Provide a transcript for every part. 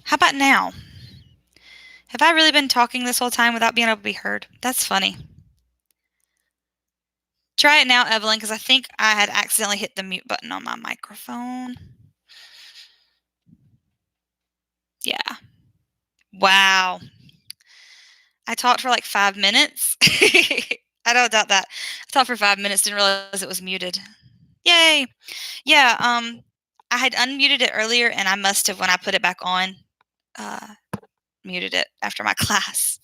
How about now? Have I really been talking this whole time without being able to be heard? That's funny. Try it now, Evelyn, because I think I had accidentally hit the mute button on my microphone. Yeah. Wow. I talked for like 5 minutes. I don't doubt that. I talked for 5 minutes, didn't realize it was muted. Yay. Yeah, I had unmuted it earlier, and I must have, when I put it back on, uh, muted it after my class.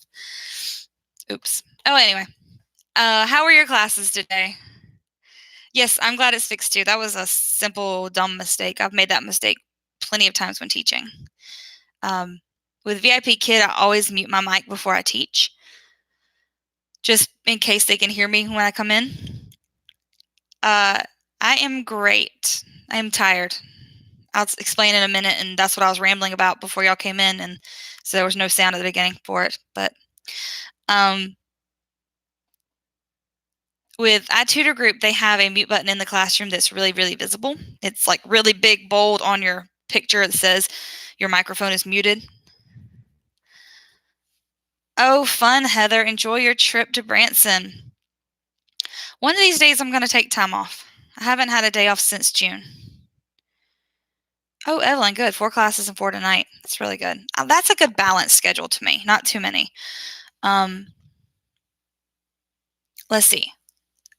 Oops. Oh, anyway. How were your classes today? Yes, I'm glad it's fixed too. That was a simple, dumb mistake. I've made that mistake plenty of times when teaching. Um, with VIPKid, I always mute my mic before I teach, just in case they can hear me when I come in. I am great. I am tired. I'll explain in a minute, and that's what I was rambling about before y'all came in, and so there was no sound at the beginning for it. But with ITuturGroup, they have a mute button in the classroom that's really, really visible. It's like really big, bold on your picture that says your microphone is muted. Oh, fun, Heather. Enjoy your trip to Branson. One of these days, I'm going to take time off. I haven't had a day off since June. Oh, Evelyn, good. 4 classes and 4 tonight. That's really good. That's a good balanced schedule to me. Not too many. Let's see.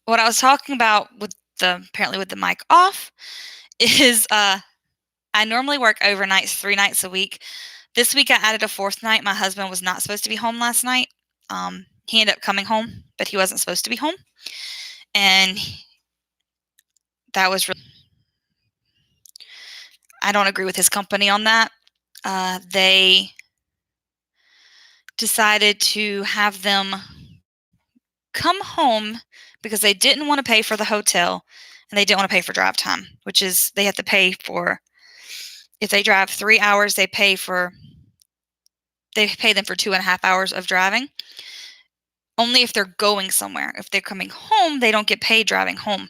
What I was talking about with apparently with the mic off is I normally work overnights 3 nights a week. This week I added a 4th night. My husband was not supposed to be home last night. He ended up coming home, but he wasn't supposed to be home. And that was really, I don't agree with his company on that. They decided to have them come home because they didn't want to pay for the hotel and they didn't want to pay for drive time, which is they have to pay for, if they drive 3 hours, they pay them for 2.5 hours of driving. Only if they're going somewhere. If they're coming home, they don't get paid driving home.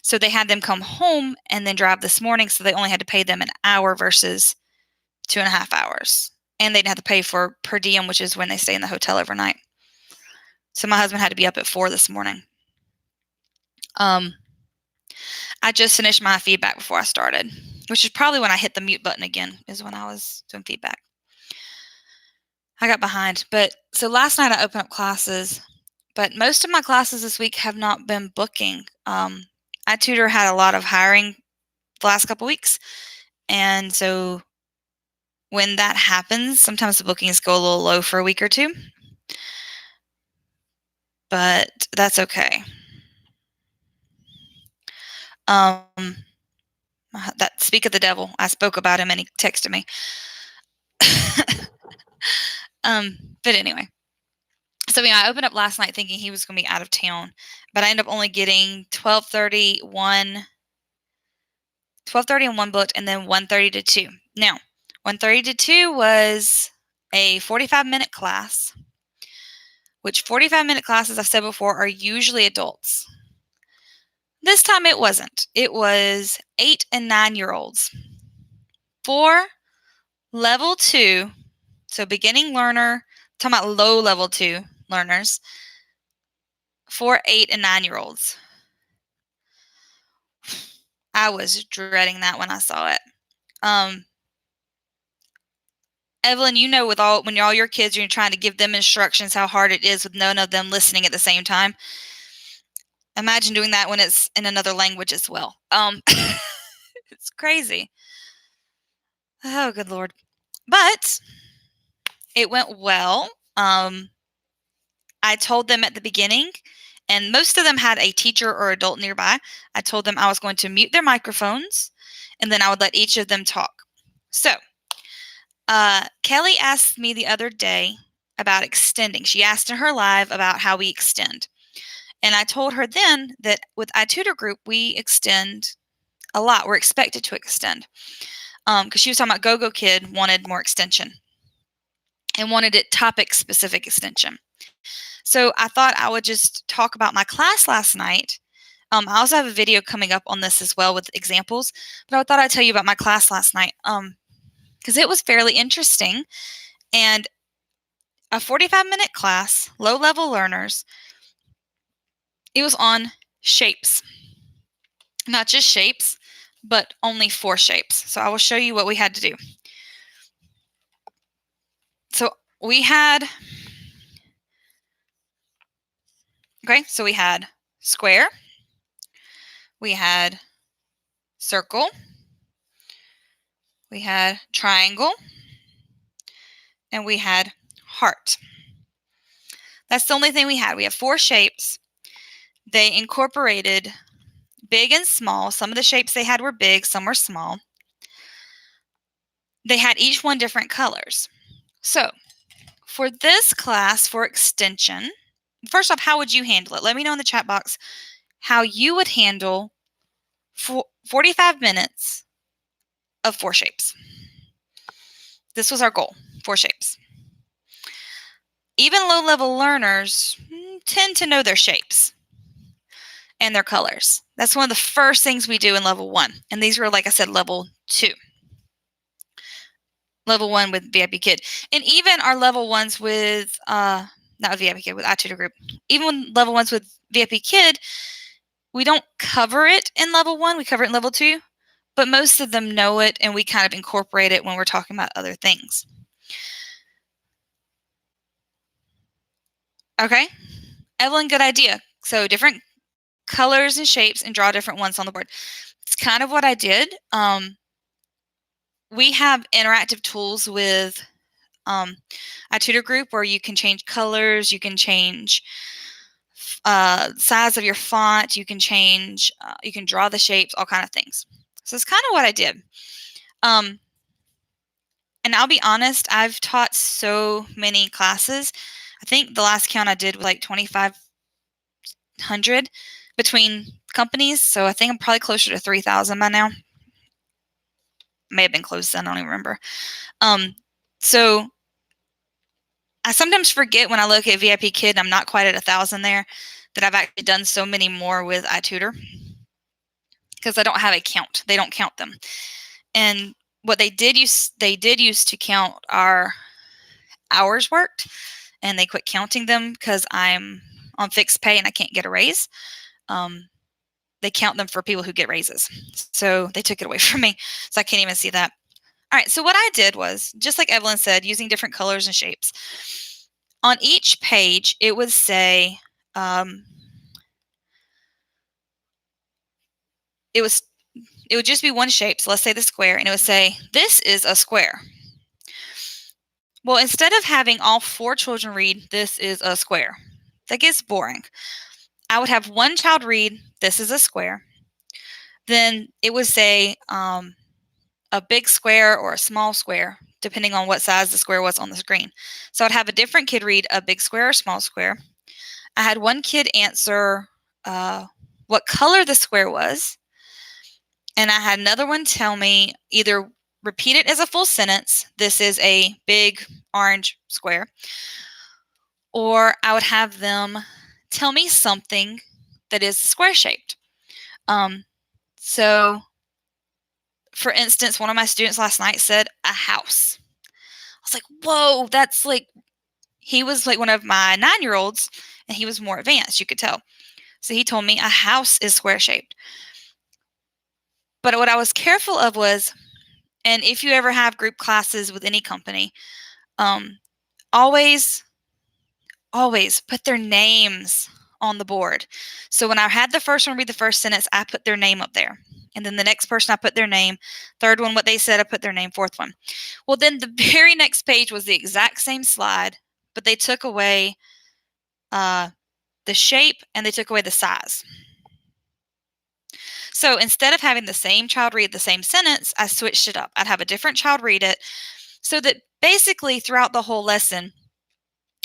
So they had them come home and then drive this morning, so they only had to pay them an hour versus 2.5 hours. And they didn't have to pay for per diem, which is when they stay in the hotel overnight. So my husband had to be up at 4 this morning. I just finished my feedback before I started, which is probably when I hit the mute button again, is when I was doing feedback. I got behind. But so last night I opened up classes, but most of my classes this week have not been booking. iTutor had a lot of hiring the last couple weeks, and so when that happens, sometimes the bookings go a little low for a week or two, but that's okay. That speak of the devil, I spoke about him and he texted me. But anyway, so yeah, I opened up last night thinking he was going to be out of town, but I ended up only getting 12:30 and 1 booked, and then 1:30 to 2. Now, 1:30 to 2 was a 45-minute class, which 45-minute classes, I've said before, are usually adults. This time it wasn't. It was 8 and 9-year-olds. For level 2, so beginning learner, talking about low level 2 learners, for 8 and 9-year-olds. I was dreading that when I saw it. Evelyn, you know, when all your kids, you're trying to give them instructions, how hard it is with none of them listening at the same time. Imagine doing that when it's in another language as well. It's crazy. Oh, good Lord. But it went well. I told them at the beginning, and most of them had a teacher or adult nearby. I told them I was going to mute their microphones, and then I would let each of them talk. So, Kelly asked me the other day about extending. She asked in her live about how we extend. And I told her then that with ITuturGroup, we extend a lot. We're expected to extend. Because she was talking about GoGoKid wanted more extension and wanted it topic-specific extension. So I thought I would just talk about my class last night. I also have a video coming up on this as well with examples, but I thought I'd tell you about my class last night. because it was fairly interesting. And a 45-minute class, low-level learners, it was on shapes. Not just shapes, but only 4 shapes. So I will show you what we had to do. So we had square, we had circle, we had triangle, and we had heart. That's the only thing we had. We have 4 shapes. They incorporated big and small. Some of the shapes they had were big, some were small. They had each one different colors. So for this class, for extension, first off, how would you handle it? Let me know in the chat box how you would handle 45 minutes of 4 shapes. This was our goal, 4 shapes. Even low-level learners tend to know their shapes and their colors. That's one of the first things we do in level 1. And these were, like I said, level 2. Level 1 with VIPKid. And even our level 1s with, not with VIPKid, with ITuturGroup. Even level 1s with VIPKid, we don't cover it in level 1. We cover it in level 2. But most of them know it, and we kind of incorporate it when we're talking about other things. Okay? Evelyn, good idea. So different colors and shapes and draw different ones on the board. It's kind of what I did. We have interactive tools with ITuturGroup where you can change colors, you can change size of your font, you can change, you can draw the shapes, all kind of things. So it's kind of what I did. And I'll be honest, I've taught so many classes. I think the last count I did was like 2,500 between companies. So I think I'm probably closer to 3,000 by now. May have been close then, I don't even remember. So I sometimes forget when I look at VIPKid, and I'm not quite at 1,000 there, that I've actually done so many more with iTutor because I don't have a count. They don't count them. And what they did use to count our hours worked, and they quit counting them because I'm on fixed pay and I can't get a raise. They count them for people who get raises. So they took it away from me. So I can't even see that. All right, so what I did was, just like Evelyn said, using different colors and shapes. On each page, it would say, it would just be one shape. So let's say the square, and it would say, this is a square. Well, instead of having all 4 children read, this is a square, that gets boring. I would have one child read, this is a square. Then it would say a big square or a small square, depending on what size the square was on the screen. So I'd have a different kid read a big square or small square. I had one kid answer what color the square was. And I had another one tell me either repeat it as a full sentence, this is a big orange square, or I would have them tell me something that is square shaped. So for instance, one of my students last night said a house. I was like, whoa, that's like, he was like one of my 9-year-olds and he was more advanced, you could tell. So he told me a house is square shaped. But what I was careful of was, and if you ever have group classes with any company, always put their names on the board. So when I had the first one read the first sentence, I put their name up there. And then the next person, I put their name. Third one, what they said, I put their name. Fourth one. Well, then the very next page was the exact same slide, but they took away the shape and they took away the size. So instead of having the same child read the same sentence, I switched it up. I'd have a different child read it so that basically throughout the whole lesson,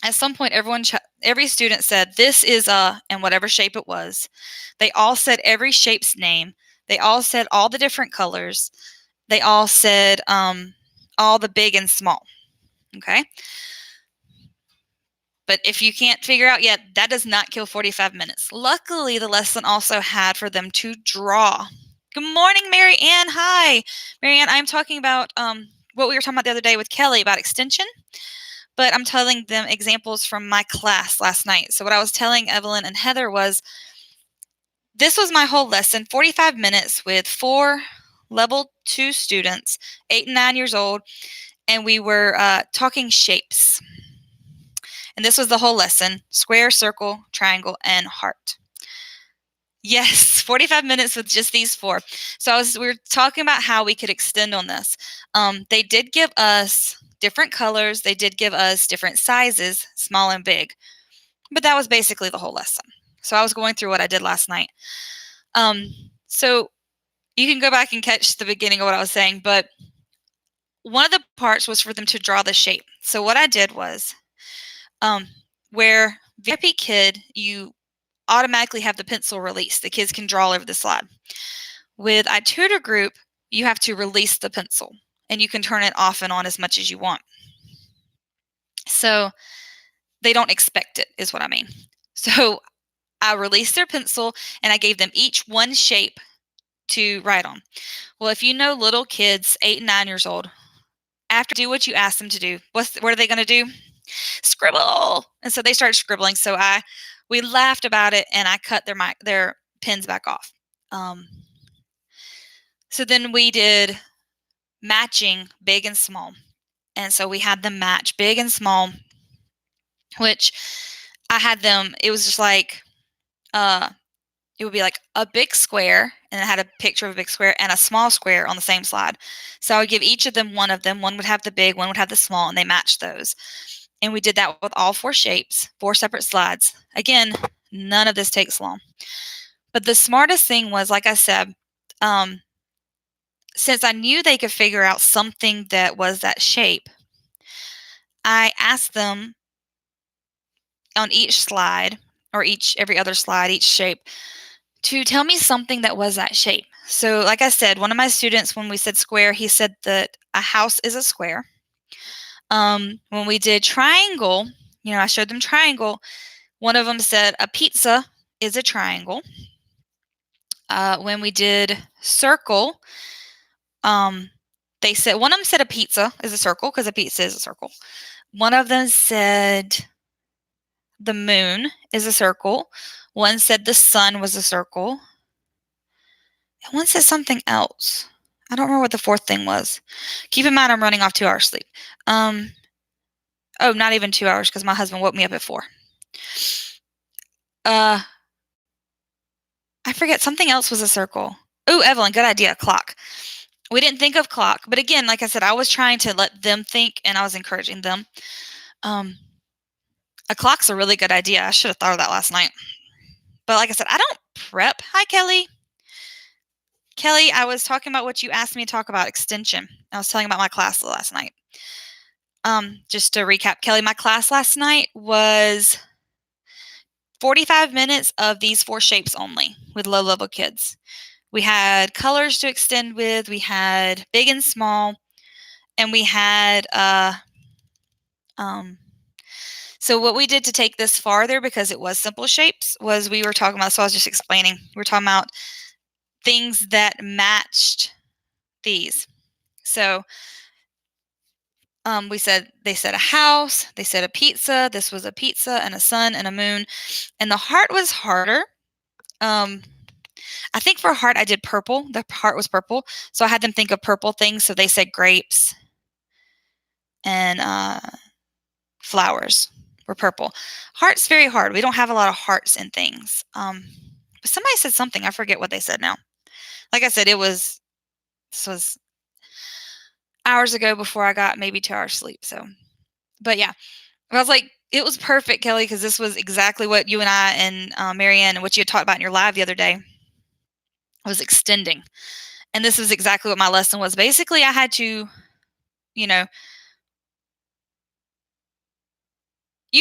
at some point, every student said, this is a, and whatever shape it was. They all said every shape's name. They all said all the different colors. They all said all the big and small. Okay? But if you can't figure out yet, that does not kill 45 minutes. Luckily, the lesson also had for them to draw. Good morning, Mary Ann. Hi. Mary Ann, I'm talking about what we were talking about the other day with Kelly about extension, but I'm telling them examples from my class last night. So what I was telling Evelyn and Heather was, this was my whole lesson, 45 minutes with 4 level 2 students, 8 and 9 years old, and we were talking shapes. And this was the whole lesson: square, circle, triangle, and heart. Yes, 45 minutes with just these 4. So we were talking about how we could extend on this. They did give us different colors. They did give us different sizes, small and big. But that was basically the whole lesson. So I was going through what I did last night. So you can go back and catch the beginning of what I was saying, but one of the parts was for them to draw the shape. So what I did was, where VIPKid, you automatically have the pencil release. The kids can draw all over the slide. With ITuturGroup, you have to release the pencil, and you can turn it off and on as much as you want. So they don't expect it, is what I mean. So I released their pencil, and I gave them each one shape to write on. Well, if you know little kids, 8 and 9 years old, after do what you ask them to do, what are they going to do? Scribble. And so they started scribbling. So we laughed about it, and I cut their pens back off. So then we did matching big and small. And so we had them match big and small, which I had them, it was just like, it would be like a big square, and it had a picture of a big square and a small square on the same slide. So I would give each of them one of them. One would have the big, one would have the small, and they matched those. And we did that with all 4 shapes, 4 separate slides. Again, none of this takes long. But the smartest thing was, like I said, since I knew they could figure out something that was that shape, I asked them on each slide, or every other slide, each shape, to tell me something that was that shape. So like I said, one of my students, when we said square, he said that a house is a square. When we did triangle, I showed them triangle. One of them said a pizza is a triangle. When we did circle, they said, one of them said a pizza is a circle, because a pizza is a circle. One of them said the moon is a circle. One said the sun was a circle. And one said something else. I don't remember what the 4th thing was. Keep in mind, I'm running off 2 hours sleep. Oh, not even 2 hours, because my husband woke me up at 4. I forget, something else was a circle. Oh, Evelyn, good idea, clock. We didn't think of clock, but again, like I said, I was trying to let them think, and I was encouraging them. A clock's a really good idea. I should have thought of that last night. But like I said, I don't prep. Hi, Kelly. Kelly, I was talking about what you asked me to talk about, extension. I was telling about my class last night. Just to recap, Kelly, my class last night was 45 minutes of these 4 shapes only with low-level kids. We had colors to extend with, we had big and small, and we had, so what we did to take this farther, because it was simple shapes, was we were talking about, so I was just explaining, we were talking about things that matched these. So they said a house, they said a pizza, this was a pizza and a sun and a moon, and the heart was harder. I think for heart I did purple. The heart was purple, so I had them think of purple things. So they said grapes and flowers were purple. Heart's very hard. We don't have a lot of hearts in things. But somebody said something. I forget what they said now. Like I said, this was hours ago before I got maybe 2 hours sleep. So, but yeah, I was like, it was perfect, Kelly, because this was exactly what you and I and Marianne and what you had talked about in your live the other day. I was extending. And this is exactly what my lesson was. Basically, I had to, you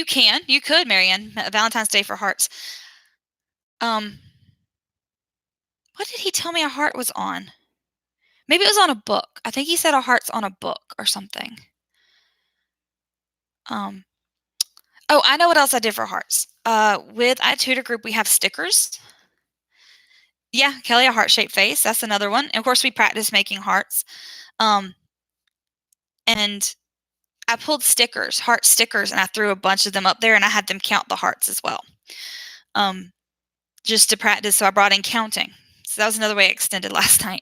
could, Marianne, Valentine's Day for hearts. What did he tell me a heart was on? Maybe it was on a book. I think he said a heart's on a book or something. Oh, I know what else I did for hearts. With ITuturGroup, we have stickers. Yeah, Kelly, a heart-shaped face. That's another one. And of course, we practice making hearts. and I pulled stickers, heart stickers, and I threw a bunch of them up there, and I had them count the hearts as well, um, just to practice. So I brought in counting. So that was another way I extended last night.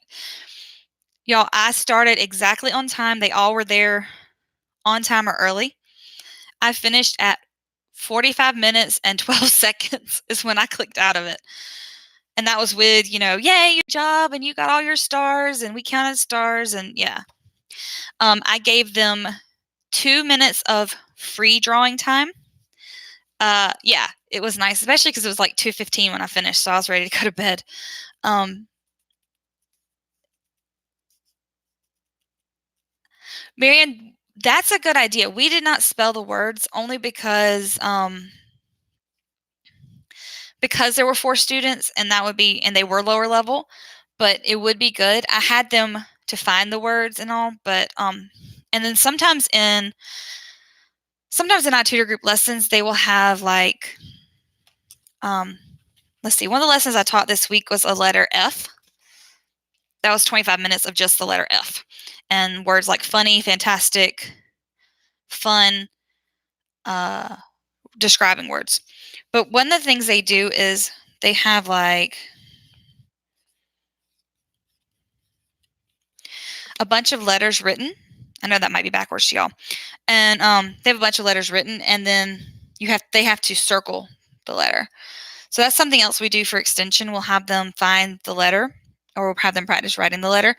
Y'all, I started exactly on time. They all were there on time or early. I finished at 45 minutes and 12 seconds is when I clicked out of it. And that was with, yay, your job, and you got all your stars, and we counted stars, and yeah. I gave them 2 minutes of free drawing time. Yeah, it was nice, especially because it was like 2:15 when I finished, so I was ready to go to bed. Marianne, that's a good idea. We did not spell the words only because there were 4 students, and they were lower level, but it would be good. I had them to find the words and all, but and then sometimes in ITuturGroup lessons, they will have like let's see, one of the lessons I taught this week was a letter F. That was 25 minutes of just the letter F, and words like funny, fantastic, fun, describing words. But one of the things they do is they have like a bunch of letters written. I know that might be backwards to y'all. And they have a bunch of letters written, and then they have to circle the letter. So that's something else we do for extension. We'll have them find the letter, or we'll have them practice writing the letter.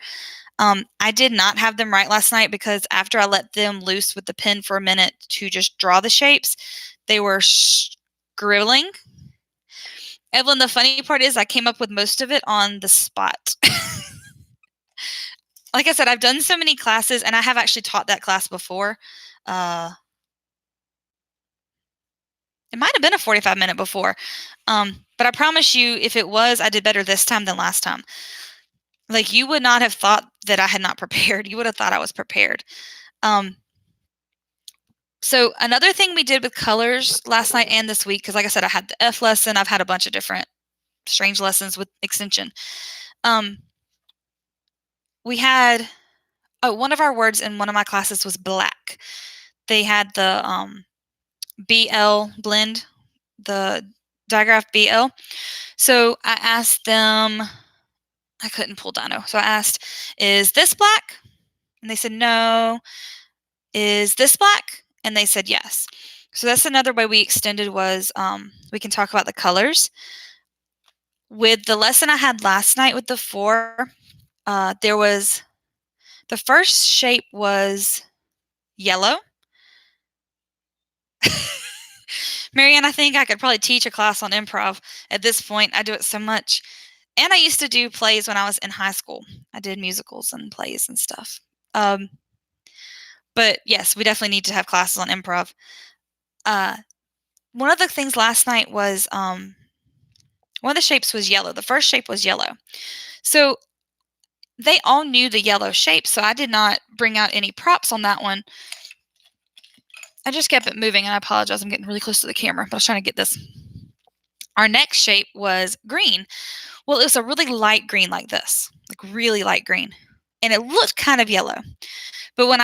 I did not have them write last night because after I let them loose with the pen for a minute to just draw the shapes, they were scribbling. Evelyn, the funny part is I came up with most of it on the spot. Like I said, I've done so many classes, and I have actually taught that class before. It might have been a 45-minute before. But I promise you, if it was, I did better this time than last time. Like, you would not have thought that I had not prepared. You would have thought I was prepared. So another thing we did with colors last night and this week, because like I said, I had the F lesson. I've had a bunch of different strange lessons with extension. We had one of our words in one of my classes was black. They had the BL blend, the digraph BL. So I asked them, I couldn't pull Dino. So I asked, is this black? And they said, no. Is this black? And they said, yes. So that's another way we extended was we can talk about the colors. With the lesson I had last night with the 4, there was, the first shape was yellow. Marianne, I think I could probably teach a class on improv at this point. I do it so much. And I used to do plays when I was in high school. I did musicals and plays and stuff. But yes, we definitely need to have classes on improv. One of the things last night was one of the shapes was yellow. The first shape was yellow. So they all knew the yellow shape, so I did not bring out any props on that one. I just kept it moving, and I apologize. I'm getting really close to the camera, but I was trying to get this. Our next shape was green. Well, it was a really light green like this, like really light green. And it looked kind of yellow. But when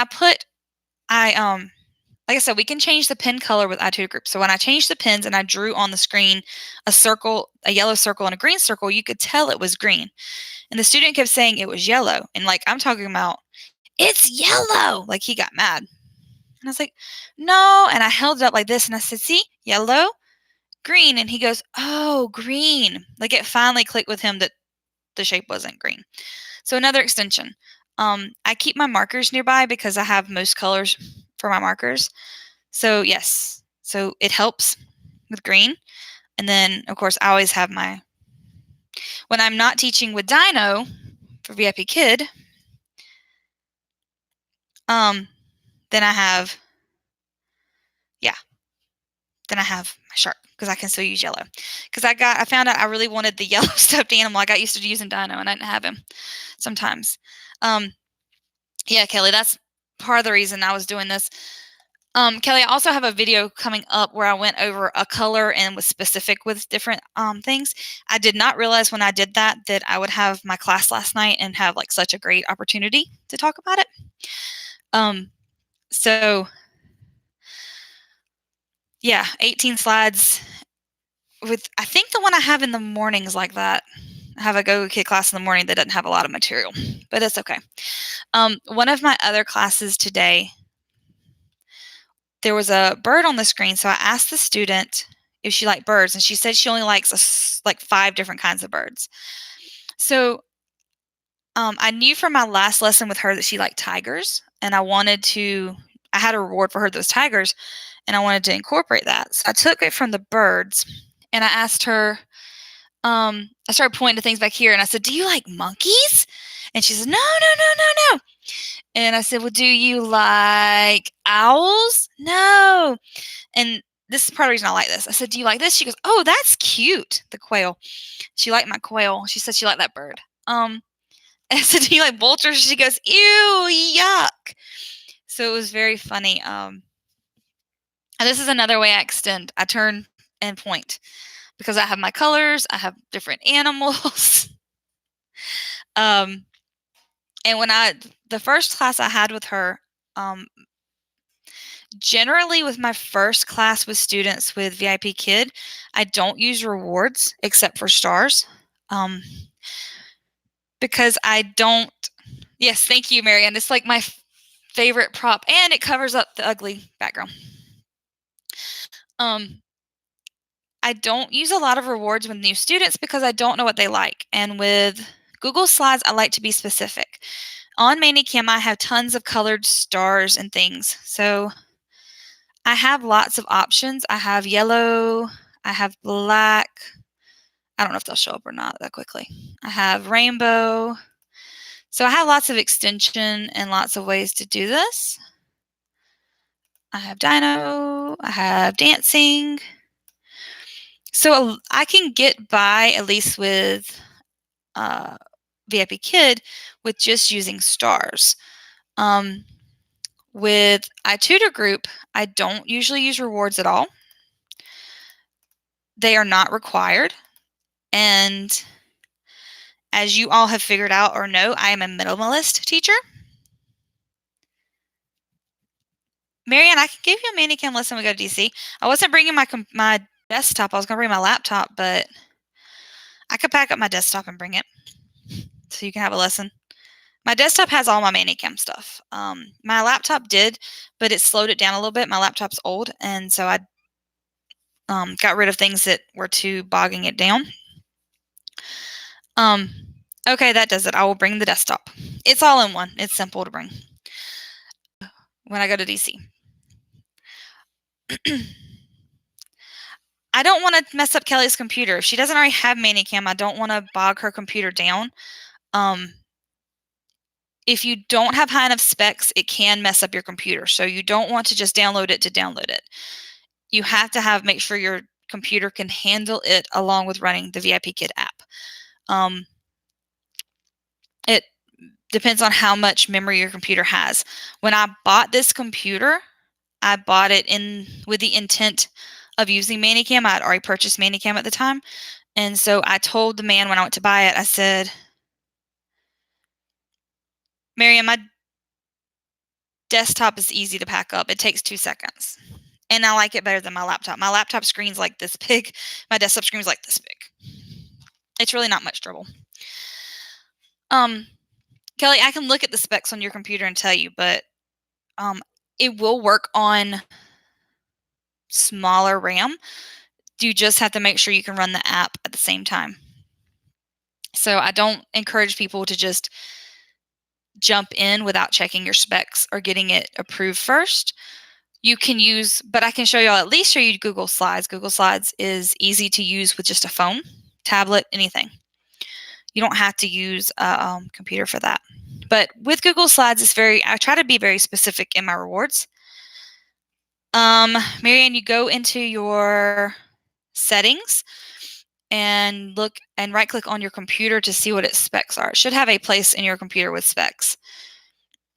like I said, we can change the pen color with ITuturGroup. So when I changed the pens and I drew on the screen a circle, a yellow circle and a green circle, you could tell it was green. And the student kept saying it was yellow. And like, I'm talking about, it's yellow. Like, he got mad. And I was like, no. And I held it up like this and I said, see, yellow, green. And he goes, oh, green. Like, it finally clicked with him that the shape wasn't green. So another extension. I keep my markers nearby because I have most colors for my markers. So yes, so it helps with green. And then, of course, I always have when I'm not teaching with Dino for VIPKid, then I have my shark because I can still use yellow. Because I found out I really wanted the yellow stuffed animal. I got used to using Dino and I didn't have him sometimes. Yeah, Kelly, that's part of the reason I was doing this. Kelly, I also have a video coming up where I went over a color and was specific with different things. I did not realize when I did that I would have my class last night and have like such a great opportunity to talk about it. So, yeah, 18 slides with I think the one I have in the morning is like that. I have a GoGoKid class in the morning that doesn't have a lot of material, but it's okay. One of my other classes today, there was a bird on the screen, so I asked the student if she liked birds, and she said she only likes like 5 different kinds of birds. So, I knew from my last lesson with her that she liked tigers, and I had a reward for her, those tigers, and I wanted to incorporate that. So I took it from the birds, and I asked her, I started pointing to things back here, and I said, "Do you like monkeys?" And she said, "No, no, no, no, no." And I said, "Well, do you like owls?" "No." And this is part of the reason I like this. I said, "Do you like this?" She goes, "Oh, that's cute." The quail. She liked my quail. She said she liked that bird. I said, "Do you like vultures?" She goes, "Ew, yuck." So it was very funny. And this is another way I extend. I turn and point because I have my colors. I have different animals. um, and the first class I had with her, um, generally with my first class with students with VIPKid, I don't use rewards except for stars. Um, because I don't. Yes, thank you, Marianne. It's like my favorite prop, and it covers up the ugly background. Um, I don't use a lot of rewards with new students because I don't know what they like. And with Google Slides, I like to be specific. On Manicam, I have tons of colored stars and things. So I have lots of options. I have yellow, I have black. I don't know if they'll show up or not that quickly. I have rainbow. So I have lots of extension and lots of ways to do this. I have dino, I have dancing. So I can get by, at least with VIPKid, with just using stars. Um, with ITuturGroup, I don't usually use rewards at all. They are not required. And as you all have figured out or know, I am a minimalist teacher. Marianne, I can give you a Manicam lesson when we go to DC. I wasn't bringing my desktop. I was going to bring my laptop, but I could pack up my desktop and bring it so you can have a lesson. My desktop has all my Manicam stuff. My laptop did, but it slowed it down a little bit. My laptop's old, and so I got rid of things that were too bogging it down. Okay, that does it. I will bring the desktop. It's all in one. It's simple to bring when I go to DC. I don't want to mess up Kelly's computer. If she doesn't already have Manicam, I don't want to bog her computer down. If you don't have high enough specs, it can mess up your computer. So you don't want to just download it to download it. You have to make sure your computer can handle it along with running the VIPKid app. It depends on how much memory your computer has. When I bought this computer, I bought it with the intent of using Manicam. I had already purchased Manicam at the time. And so I told the man when I went to buy it, I said, "Miriam, my desktop is easy to pack up. It takes 2 seconds. And I like it better than my laptop. My laptop screen's like this big. My desktop screen's like this big. It's really not much trouble." Kelly, I can look at the specs on your computer and tell you, but it will work on smaller RAM. You just have to make sure you can run the app at the same time. So I don't encourage people to just jump in without checking your specs or getting it approved first. You can use, but I can at least show you Google Slides. Google Slides is easy to use with just a phone, tablet, anything. You don't have to use a computer for that. But with Google Slides, I try to be very specific in my rewards. Marianne, you go into your settings and look and right click on your computer to see what its specs are. It should have a place in your computer with specs.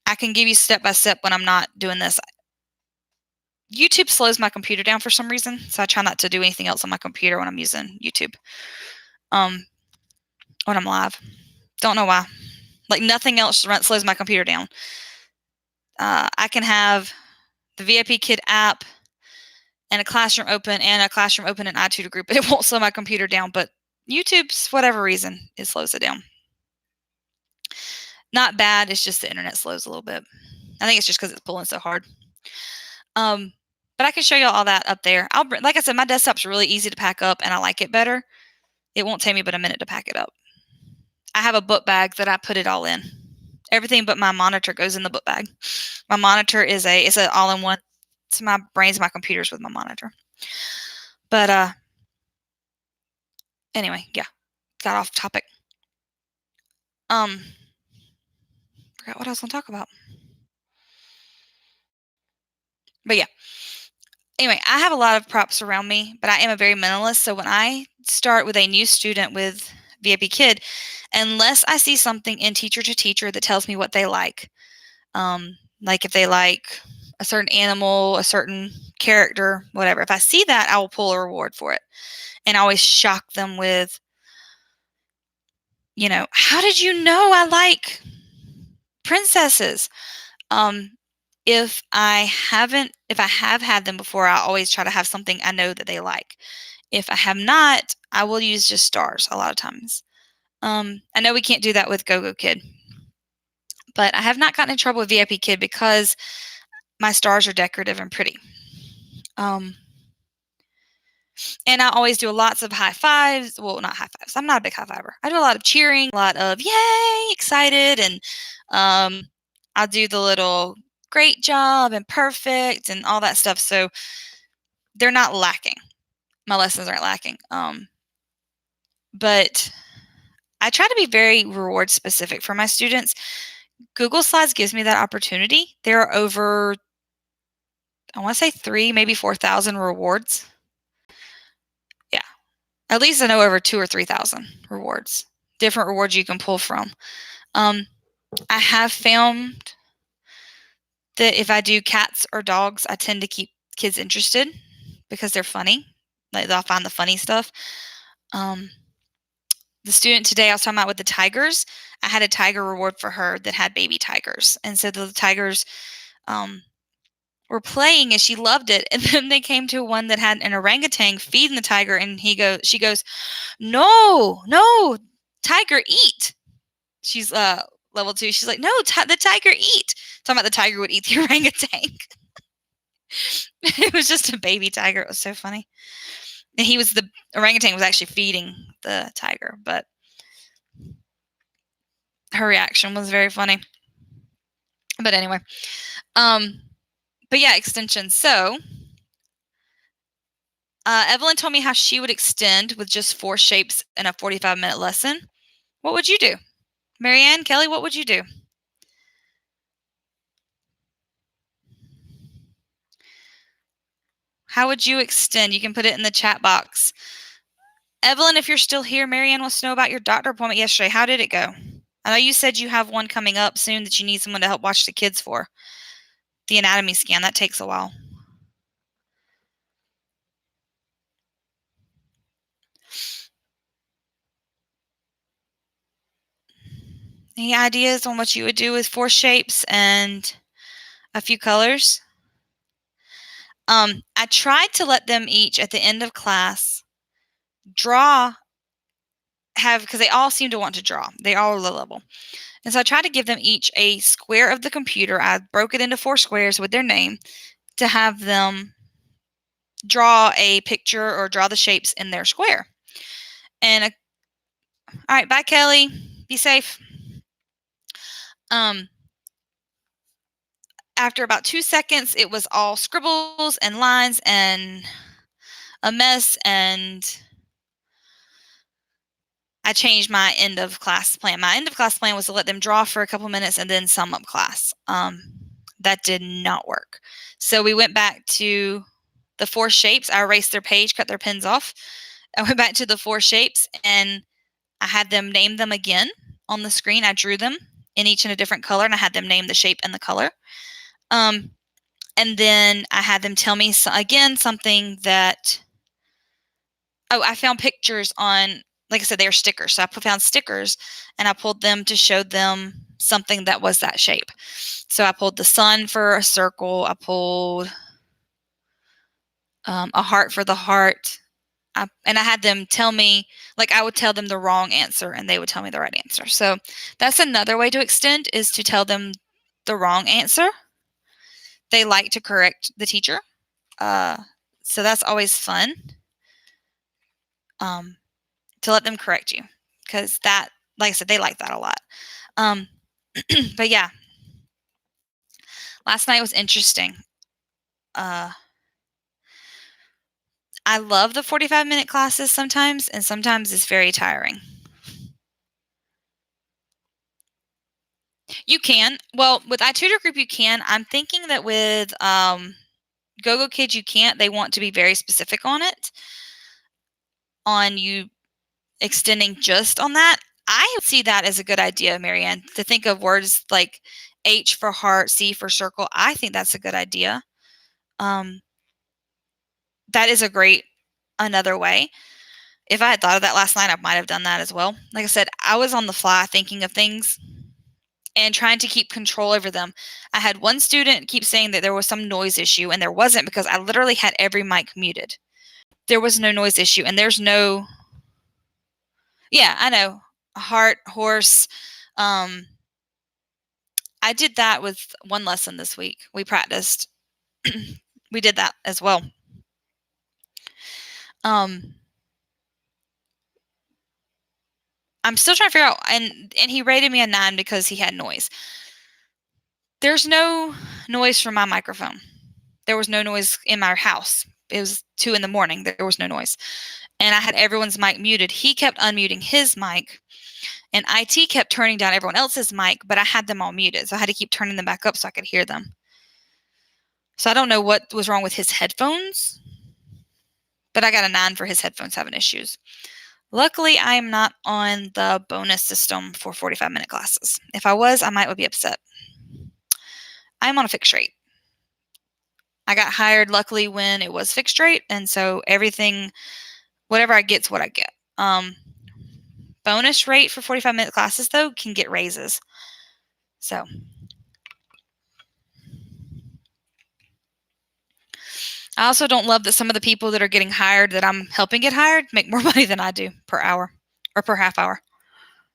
I can give you step by step when I'm not doing this. YouTube slows my computer down for some reason, so I try not to do anything else on my computer when I'm using YouTube. When I'm live. Don't know why. Like nothing else slows my computer down. I can have the VIPKid app and a classroom open in ITuturGroup, and it won't slow my computer down, but YouTube's, whatever reason, it slows it down. Not bad, it's just the internet slows a little bit. I think it's just because it's pulling so hard. But I can show you all that up there. Like I said, my desktop's really easy to pack up, and I like it better. It won't take me but a minute to pack it up. I have a book bag that I put it all in. Everything but my monitor goes in the book bag. My monitor it's an all-in-one. It's my brains, my computers with my monitor. But anyway, yeah, got off topic. Forgot what I was gonna talk about. But yeah. Anyway, I have a lot of props around me, but I am a very minimalist. So when I start with a new student with VIPKid, unless I see something in Teacher to Teacher that tells me what they like if they like a certain animal, a certain character, whatever. If I see that, I will pull a reward for it. And I always shock them with, how did you know I like princesses? If I have had them before, I always try to have something I know that they like. If I have not, I will use just stars a lot of times. I know we can't do that with GoGoKid, but I have not gotten in trouble with VIPKid because my stars are decorative and pretty. And I always do lots of high fives. Well, not high fives. I'm not a big high fiver. I do a lot of cheering, a lot of yay, excited, and I'll do the little great job and perfect and all that stuff. So they're not lacking. My lessons aren't lacking. But I try to be very reward specific for my students. Google Slides gives me that opportunity. There are over, I want to say 3, maybe 4,000 rewards. Yeah. At least I know over 2,000 or 3,000 rewards. Different rewards you can pull from. I have found that if I do cats or dogs, I tend to keep kids interested because they're funny. They'll find the funny stuff. The student today I was talking about with the tigers, I had a tiger reward for her that had baby tigers. And so the tigers were playing and she loved it. And then they came to one that had an orangutan feeding the tiger, and she goes, no, tiger, eat. She's level 2. She's like, no, the tiger, eat. Talking about the tiger would eat the orangutan. It was just a baby tiger. It was so funny. And the orangutan was actually feeding the tiger, but her reaction was very funny. But anyway, but yeah, extensions. So Evelyn told me how she would extend with just 4 shapes in a 45-minute lesson. What would you do? Marianne, Kelly, what would you do? How would you extend? You can put it in the chat box. Evelyn, if you're still here, Marianne wants to know about your doctor appointment yesterday. How did it go? I know you said you have one coming up soon that you need someone to help watch the kids for. The anatomy scan, that takes a while. Any ideas on what you would do with 4 shapes and a few colors? I tried to let them each at the end of class because they all seem to want to draw. They all are low level. And so I tried to give them each a square of the computer. I broke it into 4 squares with their name to have them draw a picture or draw the shapes in their square. And all right, bye, Kelly. Be safe. After about 2 seconds, it was all scribbles and lines and a mess, and I changed my end of class plan. My end of class plan was to let them draw for a couple minutes and then sum up class. That did not work. So we went back to the 4 shapes. I erased their page, cut their pens off. I went back to the 4 shapes, and I had them name them again on the screen. I drew them each in a different color, and I had them name the shape and the color. And then I had them tell me again something that, I found pictures on, like I said, they are stickers. So I found stickers and I pulled them to show them something that was that shape. So I pulled the sun for a circle. I pulled a heart for the heart. And I had them tell me, like I would tell them the wrong answer and they would tell me the right answer. So that's another way to extend, is to tell them the wrong answer. They like to correct the teacher. So that's always fun, to let them correct you, because that, like I said, they like that a lot. But yeah, last night was interesting. I love the 45-minute classes sometimes, and sometimes it's very tiring. You can. Well, with ITuturGroup, you can. I'm thinking that with GoGoKid, you can't. They want to be very specific on it, on you extending just on that. I see that as a good idea, Marianne, to think of words like H for heart, C for circle. I think that's a good idea. That is a great another way. If I had thought of that last night, I might have done that as well. Like I said, I was on the fly thinking of things and trying to keep control over them. I had one student keep saying that there was some noise issue, and there wasn't, because I literally had every mic muted. There was no noise issue, and there's no, yeah, I know, heart, horse. I did that with one lesson this week. We practiced. We did that as well. I'm still trying to figure out, and he rated me a 9 because he had noise. There's no noise from my microphone. There was no noise in my house. It was 2 in the morning. There was no noise. And I had everyone's mic muted. He kept unmuting his mic, and IT kept turning down everyone else's mic, but I had them all muted. So I had to keep turning them back up so I could hear them. So I don't know what was wrong with his headphones, but I got a 9 for his headphones having issues. Luckily, I am not on the bonus system for 45-minute classes. If I was, I might be upset. I'm on a fixed rate. I got hired, luckily, when it was fixed rate, and so everything, whatever I get's what I get. Bonus rate for 45-minute classes, though, can get raises. So I also don't love that some of the people that are getting hired, that I'm helping get hired, make more money than I do per hour or per half hour.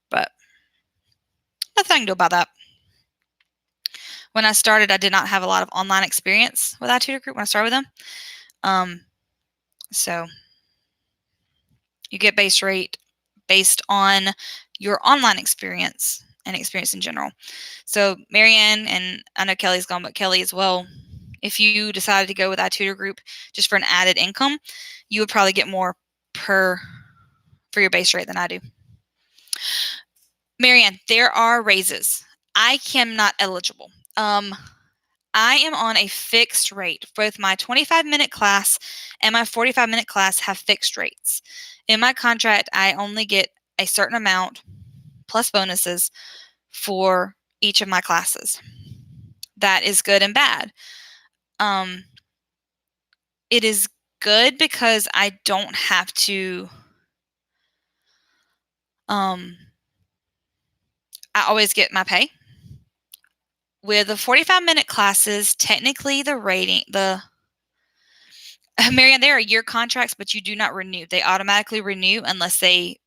But nothing I can do about that. When I started, I did not have a lot of online experience with ITuturGroup when I started with them. So you get base rate based on your online experience and experience in general. So Marianne, and I know Kelly's gone, but Kelly as well, if you decided to go with ITuturGroup just for an added income, you would probably get more for your base rate than I do. Marianne, there are raises. I am not eligible. I am on a fixed rate. Both my 25-minute class and my 45-minute class have fixed rates. In my contract, I only get a certain amount plus bonuses for each of my classes. That is good and bad. It is good because I don't have to, I always get my pay. With the 45-minute classes, technically the rating, Marianne, there are year contracts, but you do not renew. They automatically renew unless they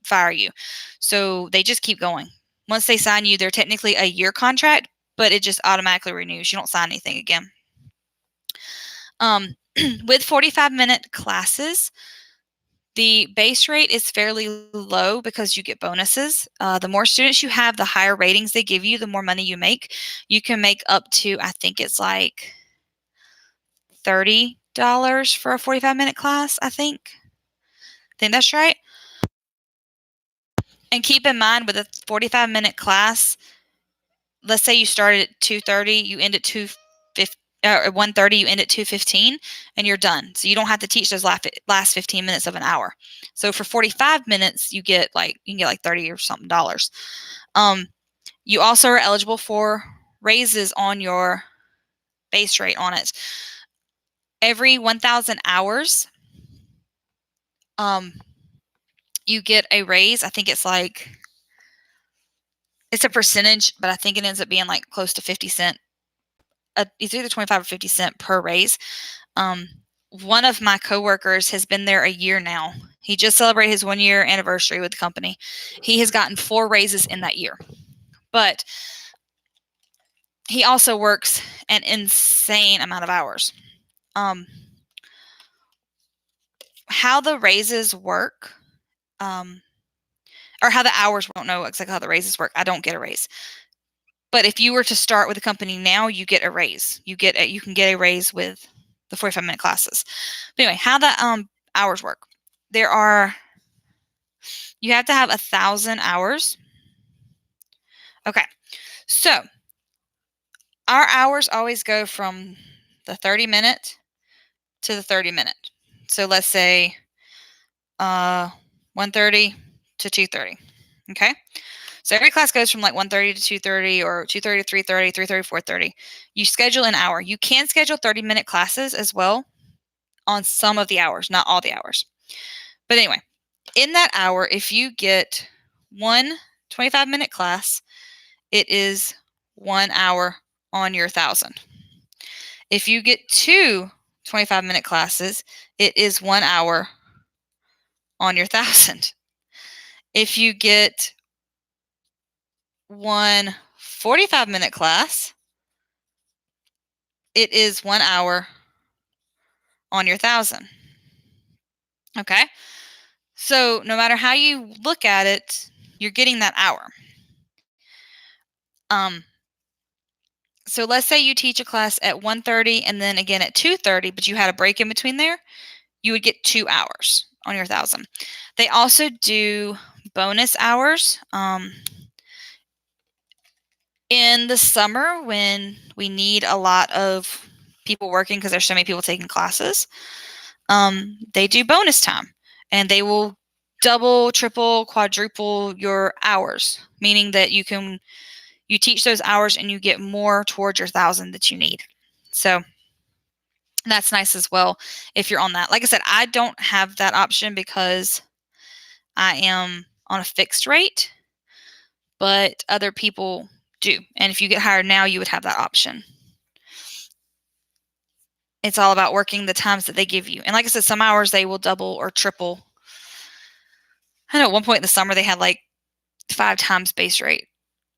fire you. So they just keep going. Once they sign you, they're technically a year contract, but it just automatically renews. You don't sign anything again. With 45-minute classes, the base rate is fairly low because you get bonuses. The more students you have, the higher ratings they give you, the more money you make. You can make up to, I think it's like $30 for a 45-minute class, I think. I think that's right. And keep in mind, with a 45-minute class, let's say you started at 2:30, you end at 1:30, you end at 2:15, and you're done. So you don't have to teach those last 15 minutes of an hour. So for 45 minutes, you can get like $30 or something dollars. You also are eligible for raises on your base rate on it. Every 1,000 hours, you get a raise. I think it's like It's a percentage, but I think it ends up being like close to 50 cent. It's either 25 or 50 cent per raise. One of my coworkers has been there a year now. He just celebrated his 1 year anniversary with the company. He has gotten 4 raises in that year. But he also works an insane amount of hours. How the raises work, or how the hours, I don't know exactly how the raises work. I don't get a raise. But if you were to start with a company now, you get a raise. You can get a raise with the 45-minute classes. But anyway, how the hours work. You have to have 1,000 hours. Okay. So our hours always go from the 30-minute to the 30-minute. So let's say 1:30 to 2:30. Okay. So every class goes from like 1:30 to 2:30 or 2:30 to 3:30, 3:30 to 4:30. You schedule an hour. You can schedule 30-minute classes as well on some of the hours, not all the hours. But anyway, in that hour, if you get one 25-minute class, it is 1 hour on your 1,000. If you get two 25-minute classes, it is 1 hour on your 1,000. If you get one 45-minute class, it is 1 hour on your 1,000. Okay? So no matter how you look at it, you're getting that hour. So let's say you teach a class at 1:30 and then again at 2:30, but you had a break in between there, you would get 2 hours on your 1,000. They also do bonus hours. In the summer when we need a lot of people working because there's so many people taking classes, they do bonus time, and they will double, triple, quadruple your hours, meaning that you teach those hours and you get more towards your 1,000 that you need. So that's nice as well if you're on that. Like I said, I don't have that option because I am on a fixed rate, but other people do. And if you get hired now, you would have that option. It's all about working the times that they give you. And like I said, some hours they will double or triple. I know at one point in the summer they had like 5 times base rate.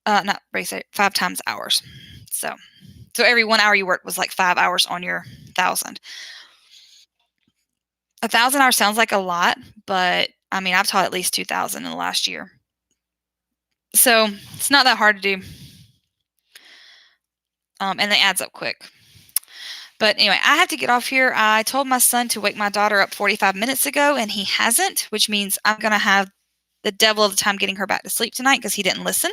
Not base rate, 5 times hours. So every 1 hour you work was like 5 hours on your 1,000. 1,000 hours sounds like a lot, but I mean, I've taught at least 2,000 in the last year. So it's not that hard to do. And it adds up quick. But anyway, I have to get off here. I told my son to wake my daughter up 45 minutes ago, and he hasn't, which means I'm going to have the devil of the time getting her back to sleep tonight because he didn't listen.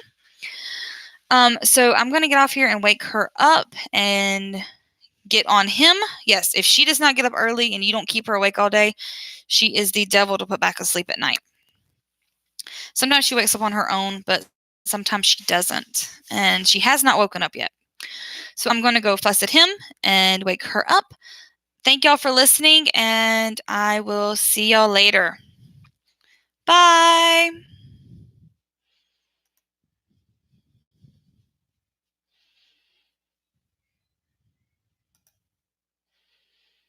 So I'm going to get off here and wake her up and get on him. Yes, if she does not get up early and you don't keep her awake all day, she is the devil to put back asleep at night. Sometimes she wakes up on her own, but sometimes she doesn't, and she has not woken up yet. So I'm going to go fuss at him and wake her up. Thank y'all for listening, and I will see y'all later. Bye.